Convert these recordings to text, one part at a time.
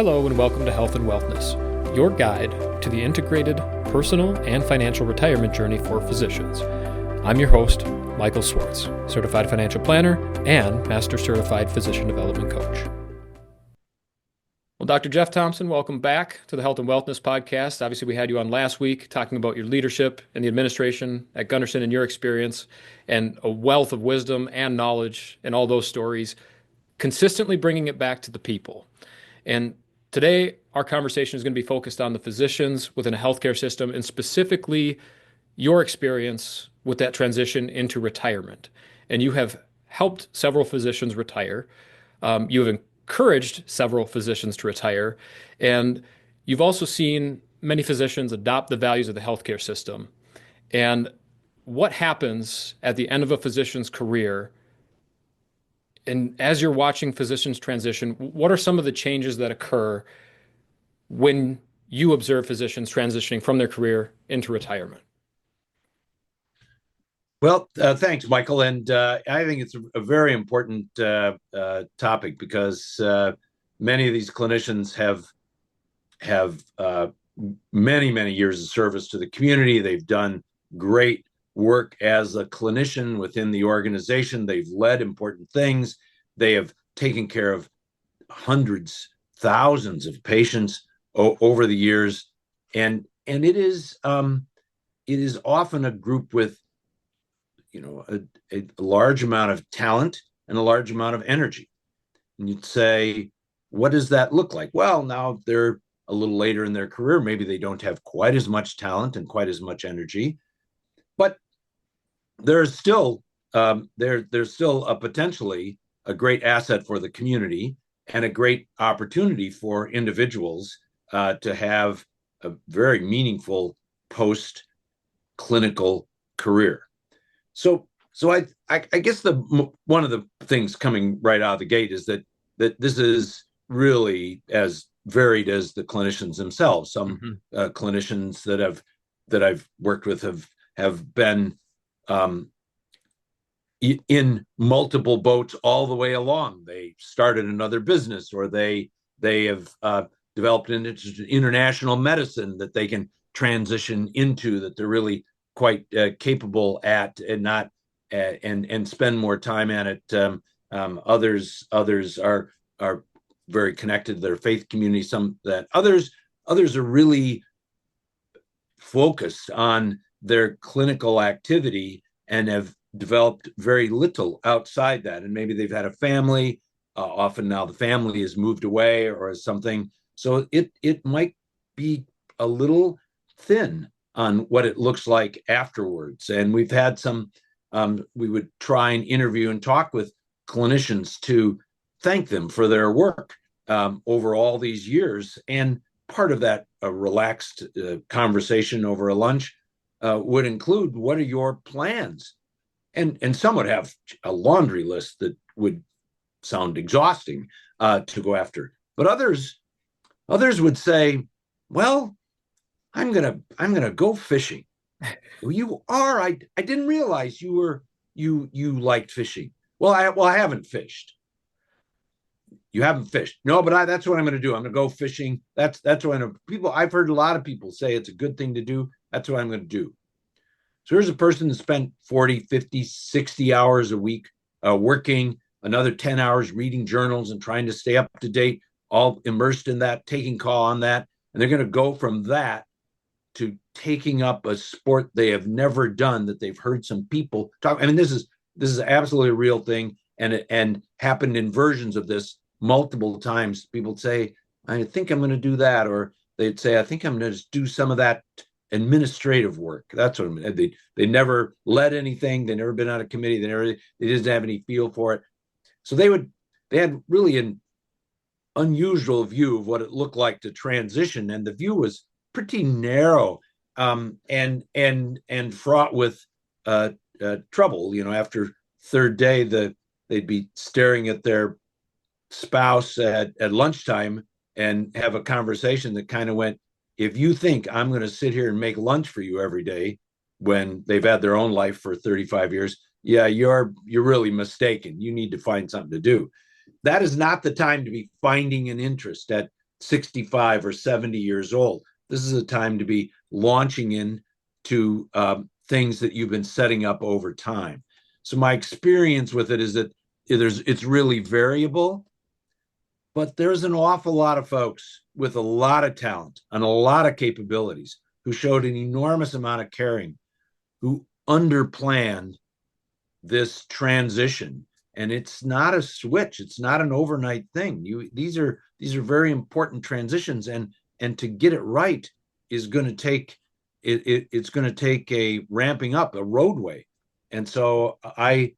Hello and welcome to Health and Wellness, your guide to the integrated personal and financial retirement journey for physicians. I'm your host, Michael Swartz, Certified Financial Planner and Master Certified Physician Development Coach. Well, Dr. Jeff Thompson, welcome back to the Health and Wellness Podcast. Obviously, we had you on last week talking about your leadership and the administration at Gunderson and your experience and a wealth of wisdom and knowledge and all those stories, consistently bringing it back to the people. And today, our conversation is going to be focused on the physicians within a healthcare system and specifically your experience with that transition into retirement. And you have helped several physicians retire. You have encouraged several physicians to retire. And you've also seen many physicians adopt the values of the healthcare system. And what happens at the end of a physician's career? And as you're watching physicians transition, what are some of the changes that occur when you observe physicians transitioning from their career into retirement? Well, thanks, Michael. And I think it's a very important topic because many of these clinicians have many years of service to the community. They've done great work as a clinician within the organization. They've led important things. They have taken care of hundreds, thousands of patients over the years, and it is often a group with a large amount of talent and a large amount of energy. And you'd say, what does that look like? Well, now they're a little later in their career. Maybe they don't have quite as much talent and quite as much energy, but there's still potentially a great asset for the community and a great opportunity for individuals to have a very meaningful post-clinical career. So I guess one of the things coming right out of the gate is that this is really as varied as the clinicians themselves. Some clinicians that I've worked with have been in multiple boats all the way along. They started another business, or they have developed an international medicine that they can transition into, that they're really quite capable at, and not and spend more time at it. Others are very connected to their faith community. Some that others are really focused on their clinical activity and have developed very little outside that. And maybe they've had a family. Often now the family has moved away or something. So it might be a little thin on what it looks like afterwards. And we've had some, we would try and interview and talk with clinicians to thank them for their work over all these years. And part of that relaxed conversation over a lunch would include, what are your plans? And some would have a laundry list that would sound exhausting to go after. But others would say, well, I'm gonna go fishing. Well, you are. I didn't realize you liked fishing. Well, I haven't fished. You haven't fished. No, but that's what I'm going to do. I'm going to go fishing. That's what I've heard a lot of people say it's a good thing to do. That's what I'm going to do. So here's a person that spent 40, 50, 60 hours a week working, another 10 hours reading journals and trying to stay up to date, all immersed in that, taking call on that. And they're going to go from that to taking up a sport they have never done, that they've heard some people talk. I mean, this is absolutely a real thing, and happened in versions of this multiple times. People say, I think I'm going to do that, or they'd say, I think I'm going to just do some of that administrative work. That's what I mean. They never led anything. They never been on a committee. They didn't have any feel for it. So they had really an unusual view of what it looked like to transition, and the view was pretty narrow and fraught with trouble. After third day, they'd be staring at their spouse at lunchtime and have a conversation that kind of went, if you think I'm going to sit here and make lunch for you every day when they've had their own life for 35 years, yeah, you're really mistaken. You need to find something to do. That is not the time to be finding an interest at 65 or 70 years old. This is a time to be launching into things that you've been setting up over time. So my experience with it is that it's really variable, but there's an awful lot of folks with a lot of talent and a lot of capabilities who showed an enormous amount of caring, who underplanned this transition. And it's not a switch, it's not an overnight thing. These are very important transitions, and to get it right is going to take it's going to take a ramping up, a roadway. And so I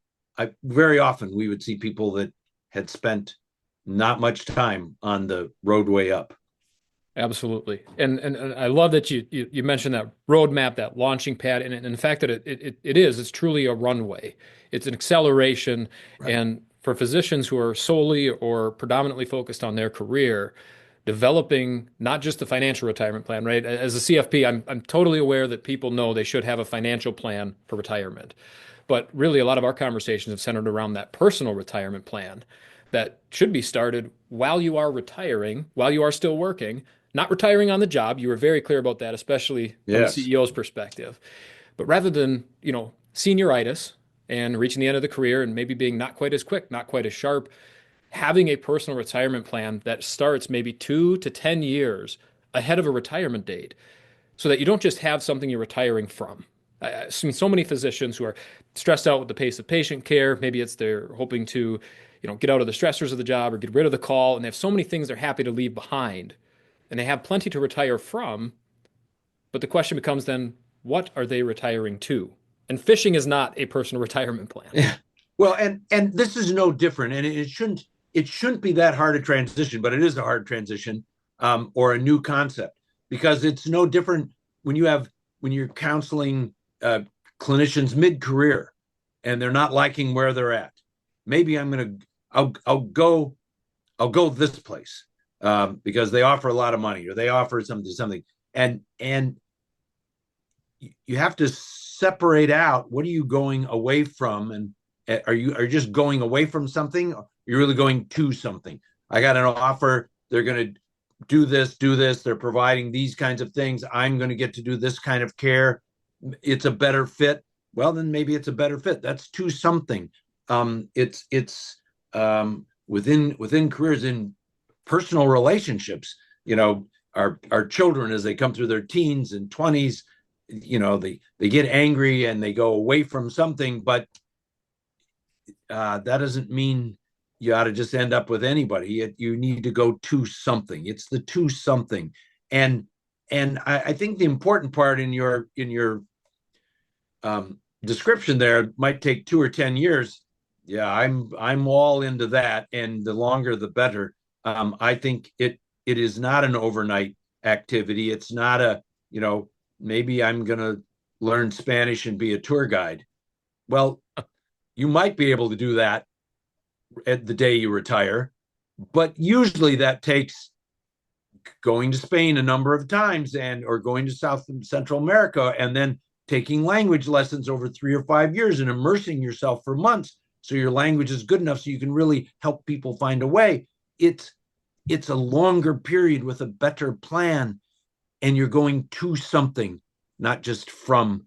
very often we would see people that had spent not much time on the roadway up. Absolutely. And I love that you mentioned that roadmap, that launching pad, and the fact that it's truly a runway. It's an acceleration. Right. And for physicians who are solely or predominantly focused on their career, developing not just the financial retirement plan, right? As a CFP, I'm totally aware that people know they should have a financial plan for retirement. But really, a lot of our conversations have centered around that personal retirement plan that should be started while you are retiring, while you are still working, not retiring on the job. You were very clear about that, especially from the Yes. CEO's perspective. But rather than, senioritis and reaching the end of the career and maybe being not quite as quick, not quite as sharp, having a personal retirement plan that starts maybe 2 to 10 years ahead of a retirement date so that you don't just have something you're retiring from. I've seen so many physicians who are stressed out with the pace of patient care. Maybe it's they're hoping to, get out of the stressors of the job or get rid of the call, and they have so many things they're happy to leave behind, and they have plenty to retire from. But the question becomes then, what are they retiring to? And fishing is not a personal retirement plan. Yeah. Well, and this is no different, and it shouldn't be that hard a transition, but it is a hard transition, or a new concept, because it's no different when you're counseling clinicians mid-career and they're not liking where they're at. Maybe I'll go this place because they offer a lot of money or they offer something, and you have to separate out what are you going away from, and are you just going away from something, or you're really going to something. I got an offer, they're going to do this, they're providing these kinds of things, I'm going to get to do this kind of care, it's a better fit. Well, then maybe it's a better fit. That's to something. It's within careers, in personal relationships, our children, as they come through their teens and 20s, they get angry and they go away from something, but that doesn't mean you ought to just end up with anybody. You need to go to something. It's the to something. And I think the important part in your description there might take 2 or 10 years. Yeah, I'm all into that, and the longer the better. I think it is not an overnight activity. It's not maybe I'm going to learn Spanish and be a tour guide. Well, you might be able to do that at the day you retire, but usually that takes going to Spain a number of times or going to South and Central America and then taking language lessons over 3 or 5 years and immersing yourself for months so your language is good enough so you can really help people find a way. It's a longer period with a better plan, and you're going to something, not just from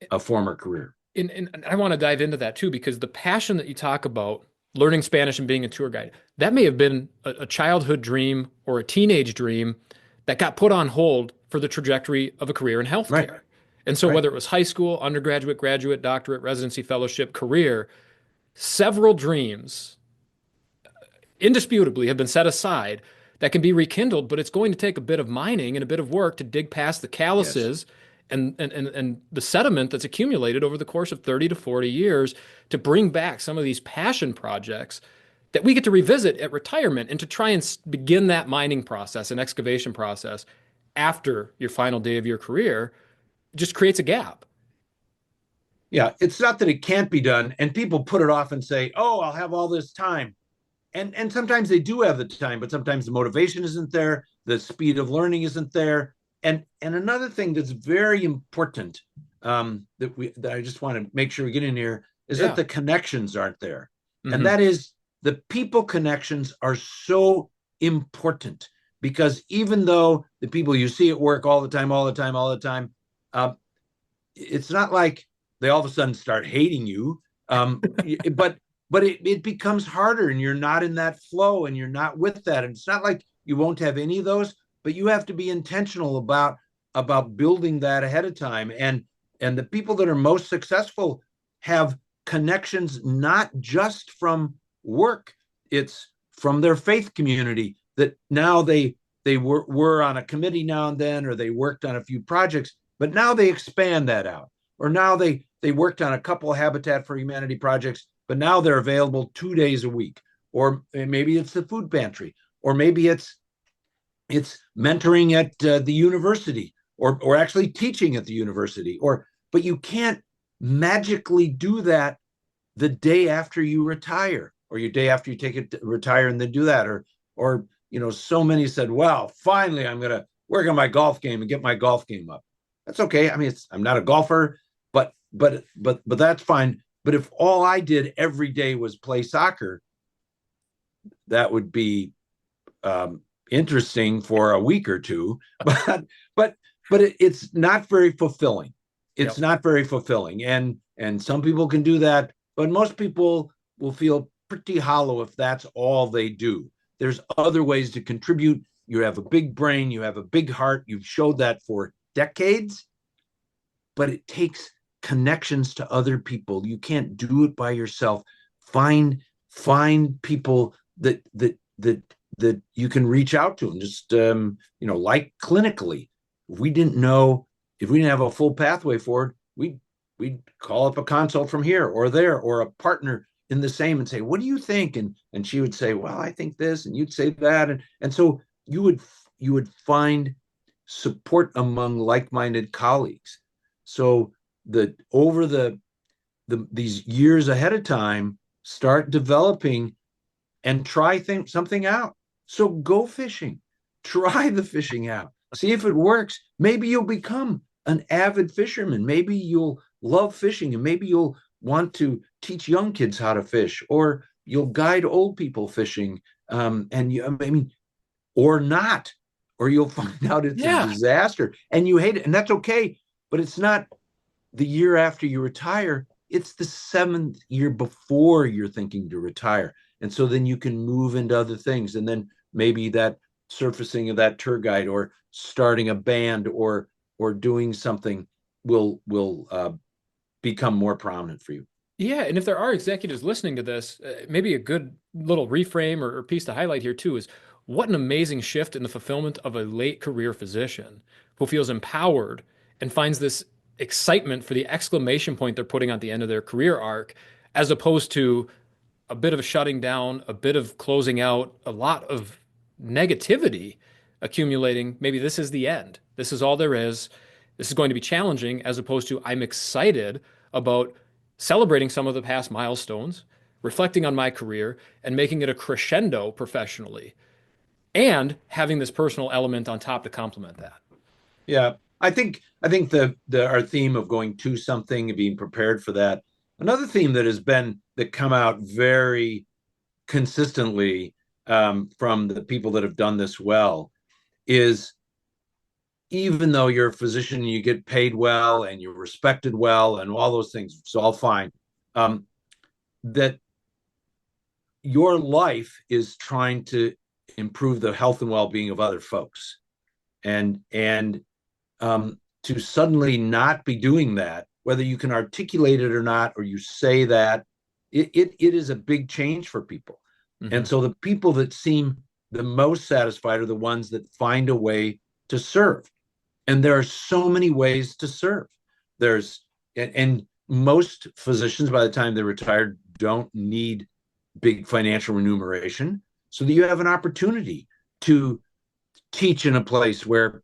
a former career. And I want to dive into that too, because the passion that you talk about, learning Spanish and being a tour guide, that may have been a childhood dream or a teenage dream that got put on hold for the trajectory of a career in healthcare. Right. And so Right. whether it was high school, undergraduate, graduate, doctorate, residency, fellowship, career, several dreams indisputably have been set aside that can be rekindled, but it's going to take a bit of mining and a bit of work to dig past the calluses and the sediment that's accumulated over the course of 30 to 40 years to bring back some of these passion projects that we get to revisit at retirement and to try and begin that mining process and excavation process after your final day of your career just creates a gap. Yeah, it's not that it can't be done, and people put it off and say, "Oh, I'll have all this time." And sometimes they do have the time, but sometimes the motivation isn't there, the speed of learning isn't there. And another thing that's very important, that I just want to make sure we get in here, is that the connections aren't there. Mm-hmm. And that is, the people connections are so important. because even though the people you see at work all the time, all the time, all the time, uh, it's not like they all of a sudden start hating you. But it becomes harder, and you're not in that flow, and you're not with that. And it's not like you won't have any of those, but you have to be intentional about building that ahead of time. And the people that are most successful have connections not just from work; it's from their faith community. That now they were on a committee now and then, or they worked on a few projects, but now they expand that out, or now they worked on a couple of Habitat for Humanity projects, but now they're available 2 days a week. Or maybe it's the food pantry, or maybe it's mentoring at the university, or actually teaching at the university. Or but you can't magically do that the day after you retire, or your day after you take it to retire and then do that. Or so many said, well, finally I'm going to work on my golf game and get my golf game up. That's okay. I mean, I'm not a golfer, but that's fine. But if all I did every day was play soccer, that would be interesting for a week or two. But it's not very fulfilling. It's Yep. not very fulfilling, and some people can do that, but most people will feel pretty hollow if that's all they do. There's other ways to contribute. You have a big brain, you have a big heart, you've showed that for decades, but it takes connections to other people. You can't do it by yourself. Find people that you can reach out to, and just like clinically. If we didn't have a full pathway forward, we'd call up a consult from here or there, or a partner in the same, and say, what do you think? And she would say, well, I think this, and you'd say that, and so you would find support among like-minded colleagues. So that over these years ahead of time, start developing and try something out. So go fishing, try the fishing out, see if it works. Maybe you'll become an avid fisherman. Maybe you'll love fishing, and maybe you'll want to teach young kids how to fish, or you'll guide old people fishing. I mean, or not, or you'll find out it's a Yeah. disaster and you hate it, and that's okay. But it's not the year after you retire, it's the 7th year before you're thinking to retire. And so then you can move into other things, and then maybe that surfacing of that tour guide, or starting a band, or doing something will become more prominent for you. Yeah, and if there are executives listening to this, maybe a good little reframe or piece to highlight here too is what an amazing shift in the fulfillment of a late career physician who feels empowered and finds this excitement for the exclamation point they're putting at the end of their career arc, as opposed to a bit of a shutting down, a bit of closing out, a lot of negativity accumulating. Maybe this is the end. This is all there is. This is going to be challenging, as opposed to I'm excited about celebrating some of the past milestones, reflecting on my career, and making it a crescendo professionally, and having this personal element on top to complement that. Yeah, I think the our theme of going to something and being prepared for that. Another theme that come out very consistently from the people that have done this well is, even though you're a physician and you get paid well and you're respected well and all those things, it's all fine. That your life is trying to improve the health and well-being of other folks, and to suddenly not be doing that, whether you can articulate it or not, or you say that, it is a big change for people. Mm-hmm. And so the people that seem the most satisfied are the ones that find a way to serve. And there are so many ways to serve. And most physicians, by the time they're retired, don't need big financial remuneration. So that you have an opportunity to teach in a place where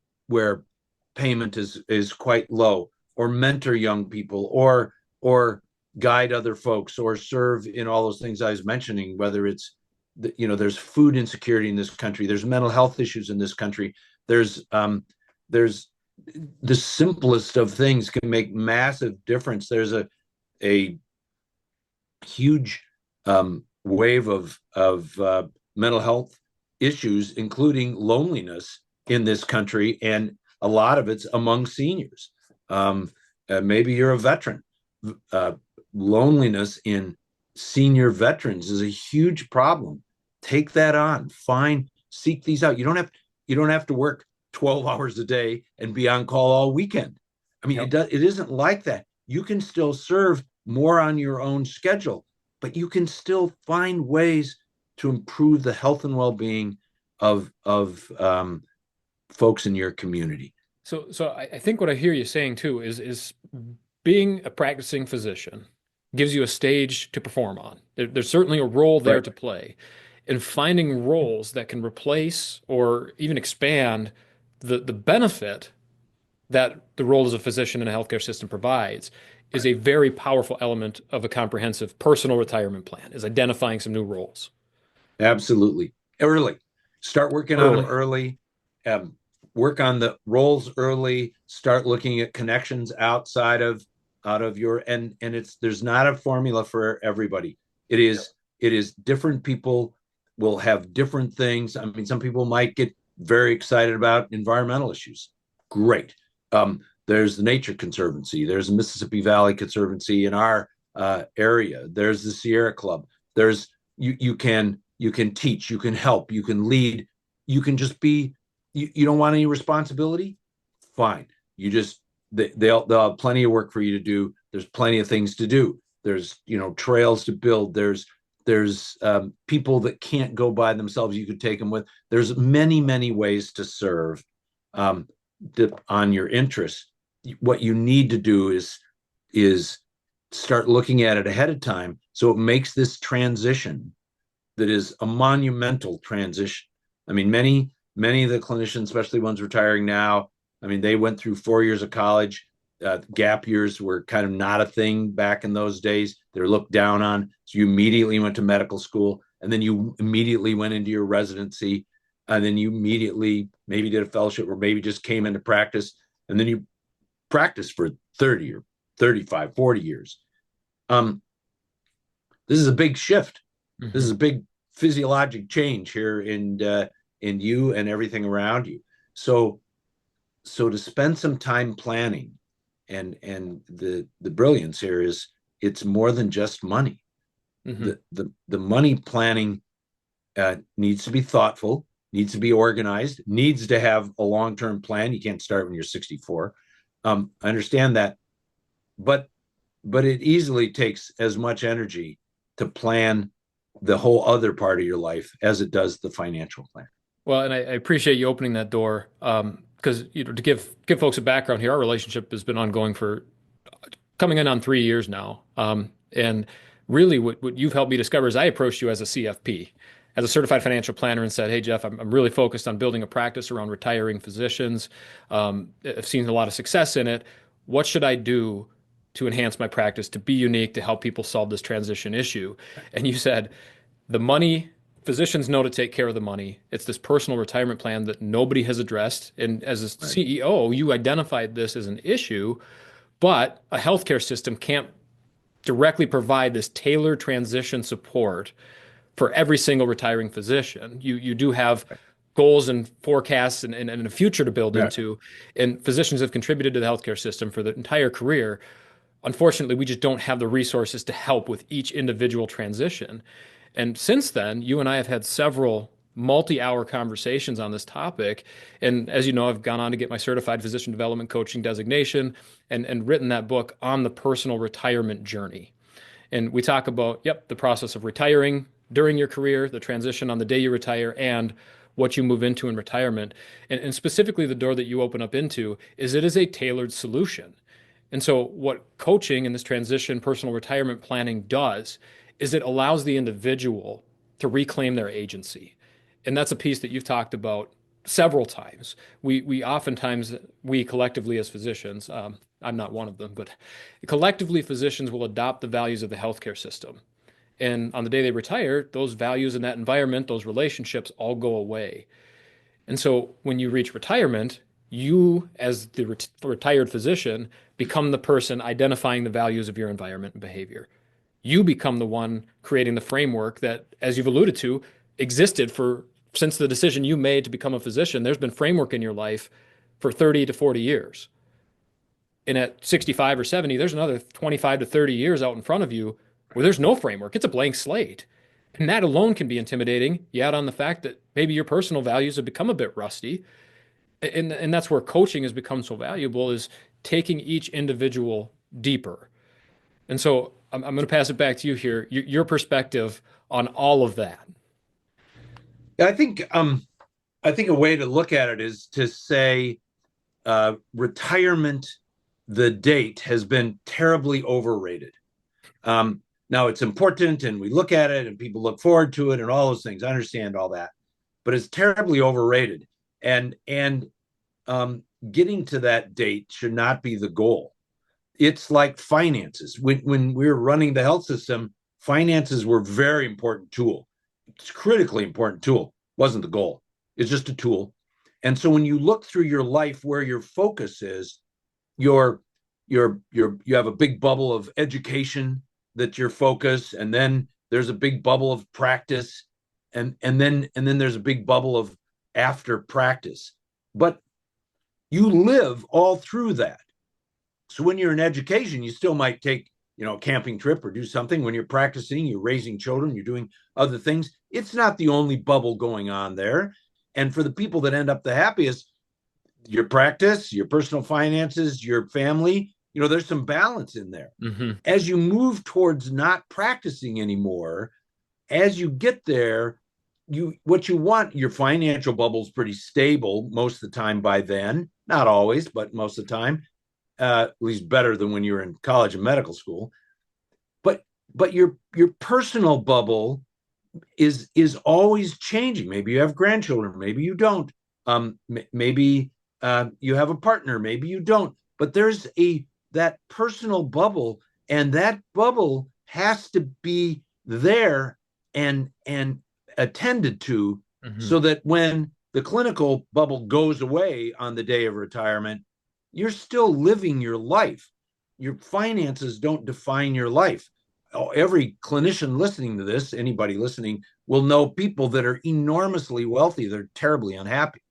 payment is quite low, or mentor young people, or guide other folks, or serve in all those things I was mentioning. Whether it's there's food insecurity in this country, there's mental health issues in this country, there's the simplest of things can make massive difference. There's a huge wave of mental health issues, including loneliness in this country, and a lot of it's among seniors. Maybe you're a veteran. Uh, Loneliness in senior veterans is a huge problem. Take that on. Seek these out. You don't have to work 12 hours a day and be on call all weekend. I mean, Yep. it isn't like that. You can still serve more on your own schedule, but you can still find ways to improve the health and well-being of folks in your community. So I think what I hear you saying too is being a practicing physician gives you a stage to perform on. There's certainly a role there Right. to play. And finding roles that can replace or even expand the benefit that the role as a physician in a healthcare system provides is a very powerful element of a comprehensive personal retirement plan, is identifying some new roles Absolutely. Early. Start working on them early. early. Um, Work on the roles early. Start looking at connections out of your and it's there's not a formula for everybody. It Yep. is it is different people will have different things. I mean, some people might get very excited about environmental issues. Great. There's the Nature Conservancy. There's the Mississippi Valley Conservancy in our area. There's the Sierra Club. There's you can teach, you can help, you can lead, you can just be. You don't want any responsibility. Fine. You just they'll have plenty of work for you to do. There's plenty of things to do. There's trails to build. There's people that can't go by themselves. You could take them with. There's many ways to serve um, on your interests. What you need to do is start looking at it ahead of time so it makes this transition that is a monumental transition. I mean, many of the clinicians, especially ones retiring now, I mean, they went through 4 years of college. Gap years were kind of not a thing back in those days. They're looked down on. So you immediately went to medical school, and then you immediately went into your residency, and then you immediately maybe did a fellowship or maybe just came into practice, and then you practiced for 30 or 35, 40 years. Um, this is a big shift. This is Mhm. a big physiologic change here in you and everything around you. So to spend some time planning, and the brilliance here is it's more than just money. Mhm. The money planning needs to be thoughtful, needs to be organized, needs to have a long-term plan. You can't start when you're 64. I understand that, but it easily takes as much energy to plan the whole other part of your life as it does the financial plan. Well, and I appreciate you opening that door, because to give folks a background here, our relationship has been ongoing for coming in on 3 years now. And really, what you've helped me discover is I approached you as a CFP, as a certified financial planner, and said, "Hey, Jeff, I'm really focused on building a practice around retiring physicians. I've seen a lot of success in it. What should I do to enhance my practice, to be unique, to help people solve this transition issue?" And you said, the money, physicians know to take care of the money. It's this personal retirement plan that nobody has addressed. And as a Right. CEO, you identified this as an issue, but a healthcare system can't directly provide this tailored transition support for every single retiring physician. You do have goals and forecasts and a future to build Yeah. into, and physicians have contributed to the healthcare system for the entire career. Unfortunately, we just don't have the resources to help with each individual transition. And since then, you and I have had several multi-hour conversations on this topic. And as you know, I've gone on to get my certified physician development coaching designation and written that book on the personal retirement journey. And we talk about, yep, the process of retiring during your career, the transition on the day you retire, and what you move into in retirement. And specifically, the door that you open up into is it is a tailored solution. And so, what coaching and this transition personal retirement planning does is it allows the individual to reclaim their agency. And that's a piece that you've talked about several times. We oftentimes, we collectively as physicians, I'm not one of them, but collectively, physicians will adopt the values of the healthcare system. And on the day they retire, those values in that environment, those relationships all go away. And so when you reach retirement, you, as the retired physician, become the person identifying the values of your environment and behavior. You become the one creating the framework that, as you've alluded to, existed for since the decision you made to become a physician, there's been framework in your life for 30 to 40 years. And at 65 or 70, there's another 25 to 30 years out in front of you where there's no framework. It's a blank slate. And that alone can be intimidating. You add on the fact that maybe your personal values have become a bit rusty. And that's where coaching has become so valuable, is taking each individual deeper. And so I'm going to pass it back to you here, your perspective on all of that. I think a way to look at it is to say retirement, the date has been terribly overrated. Now it's important, and we look at it, and people look forward to it, and all those things. I understand all that, but it's terribly overrated. And getting to that date should not be the goal. It's like finances. When we were running the health system, finances were a very important tool. It's a critically important tool. It wasn't the goal. It's just a tool. And so when you look through your life where your focus is, you have a big bubble of education that's your focus, and then there's a big bubble of practice, and then there's a big bubble of after practice. But you live all through that. So when you're in education, you still might take, a camping trip or do something. When you're practicing, you're raising children, you're doing other things. It's not the only bubble going on there. And for the people that end up the happiest, your practice, your personal finances, your family, there's some balance in there. Mm-hmm. As you move towards not practicing anymore, as you get there, what you want, your financial bubble's pretty stable most of the time by then. Not always, but most of the time. At least better than when you were in college and medical school. But your personal bubble is always changing. Maybe you have grandchildren, maybe you don't. Maybe you have a partner, maybe you don't. But there's that personal bubble, and that bubble has to be there and attended to, so that when the clinical bubble goes away on the day of retirement, you're still living your life. Your finances don't define your life. Every clinician listening to this, anybody listening, will know people that are enormously wealthy. They're terribly unhappy.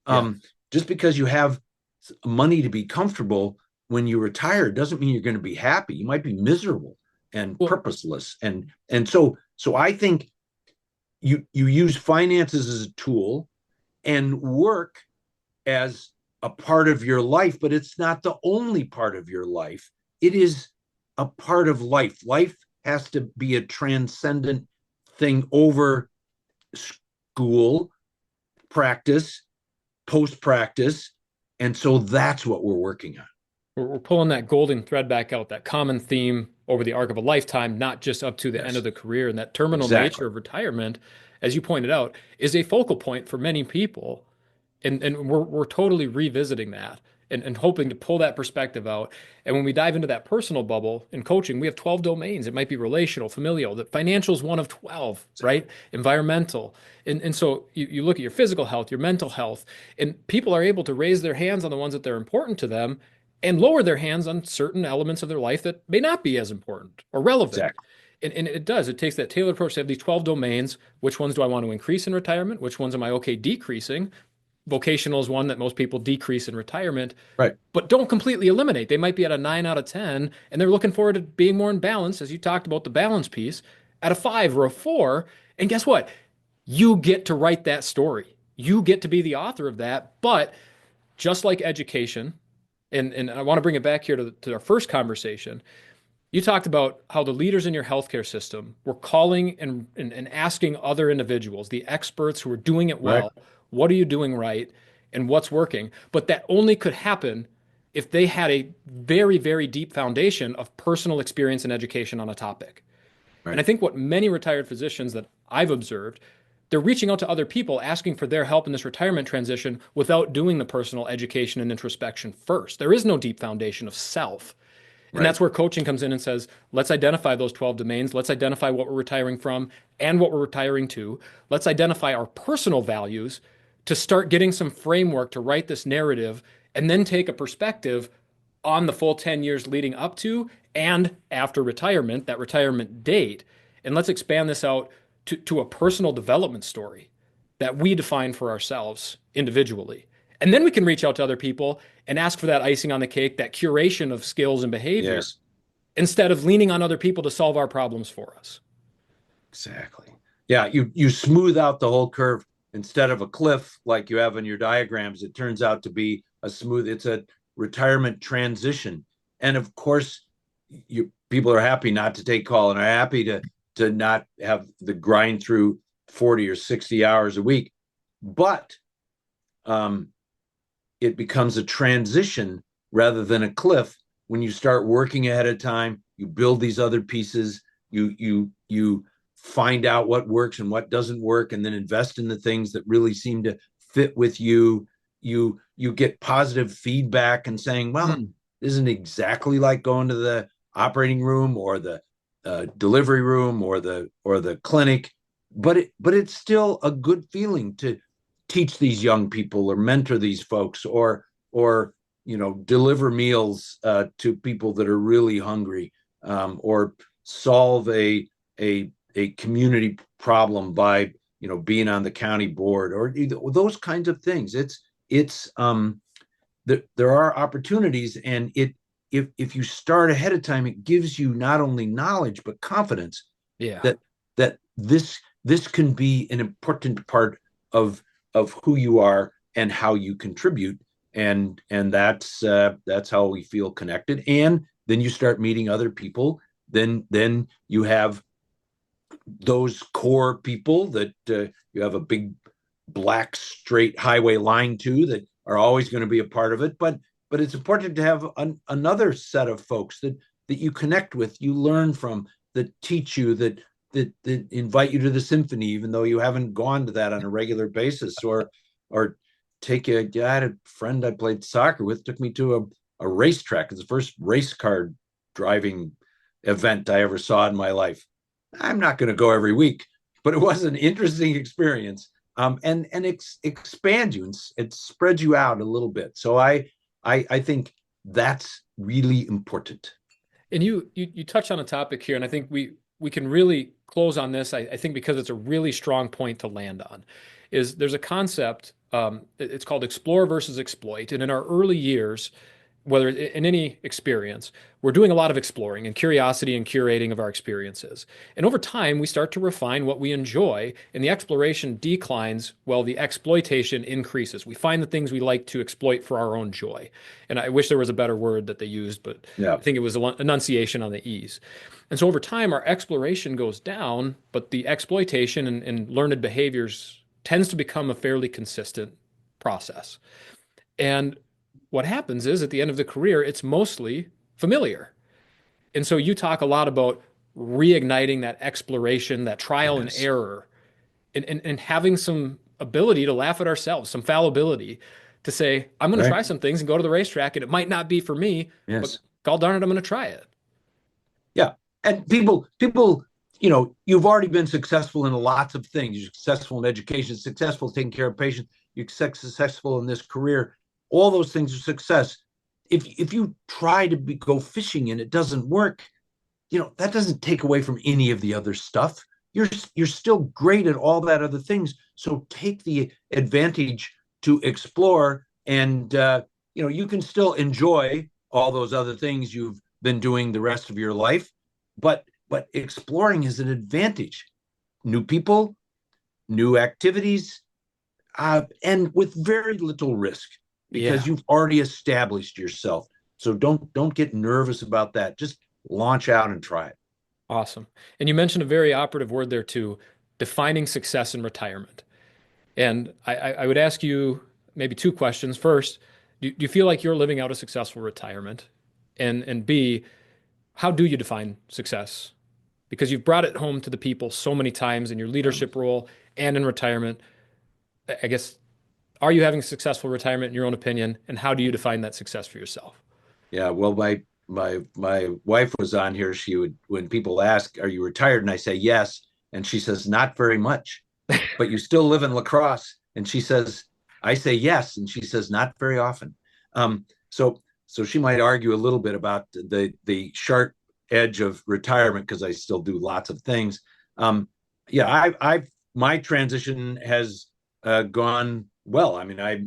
Yeah. Just because you have money to be comfortable when you retire doesn't mean you're going to be happy. You might be miserable and purposeless. And so I think you use finances as a tool and work as a part of your life, but it's not the only part of your life. It is a part of life. Life has to be a transcendent thing over school, practice, post-practice. And so that's what we're working on. We're pulling that golden thread back out, that common theme over the arc of a lifetime, not just up to the end of the career. And that terminal nature of retirement, as you pointed out, is a focal point for many people. And we're totally revisiting that and hoping to pull that perspective out. And when we dive into that personal bubble in coaching, we have 12 domains. It might be relational, familial, that financial is one of 12, right? Environmental. And so you look at your physical health, your mental health, and people are able to raise their hands on the ones that they're important to them and lower their hands on certain elements of their life that may not be as important or relevant. Exactly. And it takes that tailored approach to have these 12 domains. Which ones do I want to increase in retirement? Which ones am I okay decreasing? Vocational is one that most people decrease in retirement, right? But don't completely eliminate. They might be at a 9 out of 10, and they're looking forward to being more in balance, as you talked about the balance piece, at a 5 or a 4. And guess what? You get to write that story. You get to be the author of that. But just like education, and I want to bring it back here to our first conversation. You talked about how the leaders in your healthcare system were calling and asking other individuals, the experts who are doing it well, right. What are you doing right and what's working? But that only could happen if they had a very, very deep foundation of personal experience and education on a topic. Right. And I think what many retired physicians that I've observed, they're reaching out to other people asking for their help in this retirement transition without doing the personal education and introspection first. There is no deep foundation of self. And that's where coaching comes in and says, let's identify those 12 domains. Let's identify what we're retiring from and what we're retiring to. Let's identify our personal values to start getting some framework to write this narrative, and then take a perspective on the full 10 years leading up to and after retirement, that retirement date. And let's expand this out to a personal development story. that we define for ourselves individually. And then we can reach out to other people and ask for that icing on the cake, that curation of skills and behavior, Yes, instead of leaning on other people to solve our problems for us. exactly. Yeah, you smooth out the whole curve instead of a cliff like you have in your diagrams. It turns out to be it's a retirement transition. And of course, you people are happy not to take call and are happy to not have the grind through 40 or 60 hours a week. But um, it becomes a transition rather than a cliff when you start working ahead of time. You build these other pieces. You find out what works and what doesn't work, and then invest in the things that really seem to fit with you. You get positive feedback and saying, well, Mm. this isn't exactly like going to the operating room or the delivery room or the clinic, but it's still a good feeling to teach these young people or mentor these folks or deliver meals to people that are really hungry, or solve a community problem by being on the county board or those kinds of things. There are opportunities, and if you start ahead of time, it gives you not only knowledge but confidence Yeah. that this can be an important part of who you are and how you contribute, and that's how we feel connected. And then you start meeting other people. Then you have those core people that you have a big black straight highway line to, that are always going to be a part of it. But it's important to have another set of folks that you connect with, you learn from, that teach you, that invite you to the symphony, even though you haven't gone to that on a regular basis, or I had a friend I played soccer with, took me to a racetrack. It's the first race car driving event I ever saw in my life. I'm not going to go every week, but it was an interesting experience. And expand you, and it spreads you out a little bit. So I think that's really important. And you touch on a topic here, and I think we can really close on this. I think because it's a really strong point to land on, is there's a concept. It's called explore versus exploit. And in our early years, whether in any experience, we're doing a lot of exploring and curiosity and curating of our experiences. And over time, we start to refine what we enjoy, and the exploration declines while the exploitation increases. We find the things we like to exploit for our own joy. And I wish there was a better word that they used, but Yeah. I think it was enunciation on the E's. And so over time, our exploration goes down, but the exploitation and learned behaviors tends to become a fairly consistent process. And what happens is at the end of the career, it's mostly familiar. And so you talk a lot about reigniting that exploration, that trial and Yes. error, and having some ability to laugh at ourselves, some fallibility to say, I'm going to Right. try some things and go to the racetrack, and it might not be for me, but Yes. God darn it, I'm going to try it. Yeah. And people, you've already been successful in lots of things. You're successful in education, successful taking care of patients, you're successful in this career. All those things are success. If you try to go fishing and it doesn't work, that doesn't take away from any of the other stuff. You're still great at all that other things. So take the advantage to explore, and you can still enjoy all those other things you've been doing the rest of your life, but exploring is an advantage. New people, new activities, and with very little risk, because Yeah, you've already established yourself. So don't get nervous about that. Just launch out and try it. awesome. And you mentioned a very operative word there too, defining success in retirement. And I would ask you maybe two questions. First, do you feel like you're living out a successful retirement? And B, how do you define success? Because you've brought it home to the people so many times in your leadership role and in retirement. I guess, are you having a successful retirement in your own opinion? And how do you define that success for yourself? Yeah, well, my wife was on here. She would, when people ask, "Are you retired?" and I say yes, and she says, "Not very much, but you still live in La Crosse." And she says, I say yes, and she says, "Not very often." So she might argue a little bit about the sharp edge of retirement, because I still do lots of things. Yeah, my transition has gone well. I mean, I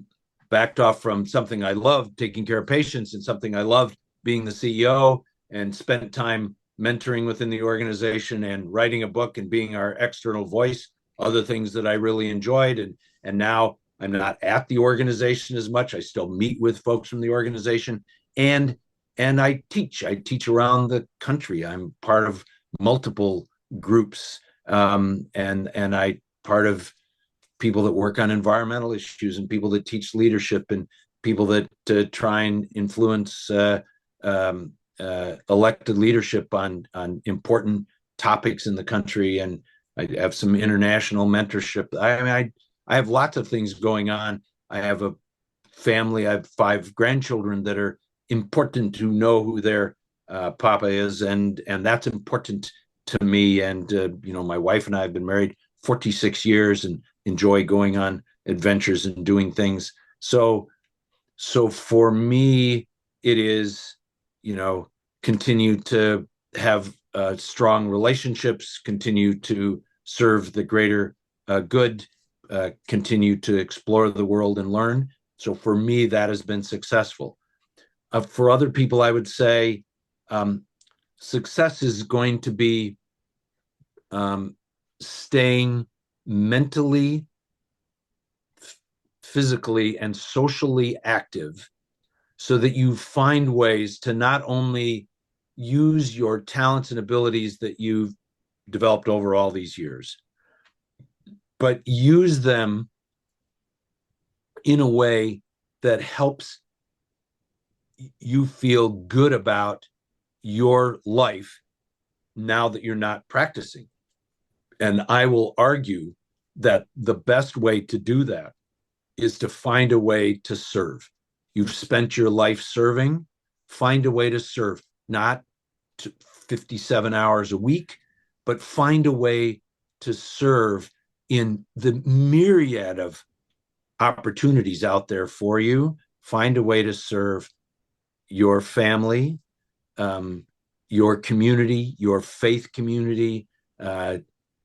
backed off from something I loved, taking care of patients, and something I loved, being the CEO, and spent time mentoring within the organization and writing a book and being our external voice, other things that I really enjoyed. And now I'm not at the organization as much. I still meet with folks from the organization, and I teach. I teach around the country. I'm part of multiple groups, and I part of people that work on environmental issues and people that teach leadership and people that try and influence elected leadership on important topics in the country. And I have some international mentorship. I mean, I have lots of things going on. I have a family. I have 5 grandchildren that are important to know who their papa is, and that's important to me. And my wife and I have been married 46 years and enjoy going on adventures and doing things. So for me, it is, continue to have strong relationships, continue to serve the greater good, continue to explore the world and learn. So for me, that has been successful. For other people, I would say success is going to be staying mentally, physically, and socially active so that you find ways to not only use your talents and abilities that you've developed over all these years, but use them in a way that helps you feel good about your life now that you're not practicing. And I will argue that the best way to do that is to find a way to serve. You've spent your life serving, find a way to serve, not 57 hours a week, but find a way to serve in the myriad of opportunities out there for you. Find a way to serve your family, your community, your faith community,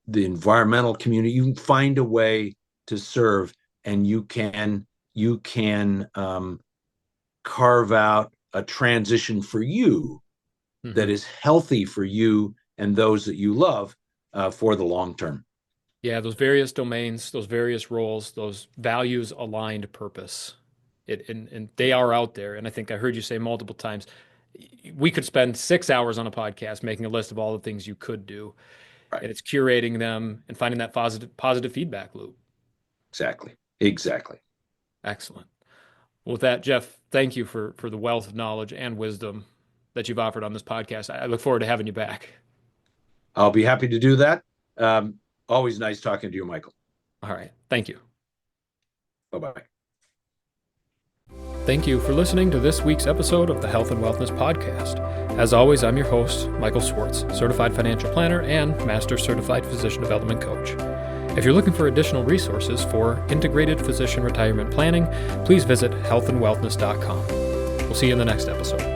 the environmental community. You can find a way to serve, and you can carve out a transition for you that is healthy for you and those that you love for the long term. Yeah, those various domains, those various roles, those values aligned purpose. And they are out there. And I think I heard you say multiple times, we could spend 6 hours on a podcast making a list of all the things you could do. Right. And it's curating them and finding that positive feedback loop. Exactly. Excellent. Well, with that, Jeff, thank you for the wealth of knowledge and wisdom that you've offered on this podcast. I look forward to having you back. I'll be happy to do that. Always nice talking to you, Michael. All right. Thank you. Bye-bye. Thank you for listening to this week's episode of the Health and Wellness Podcast. As always, I'm your host, Michael Swartz, Certified Financial Planner and Master Certified Physician Development Coach. If you're looking for additional resources for integrated physician retirement planning, please visit healthandwellness.com. We'll see you in the next episode.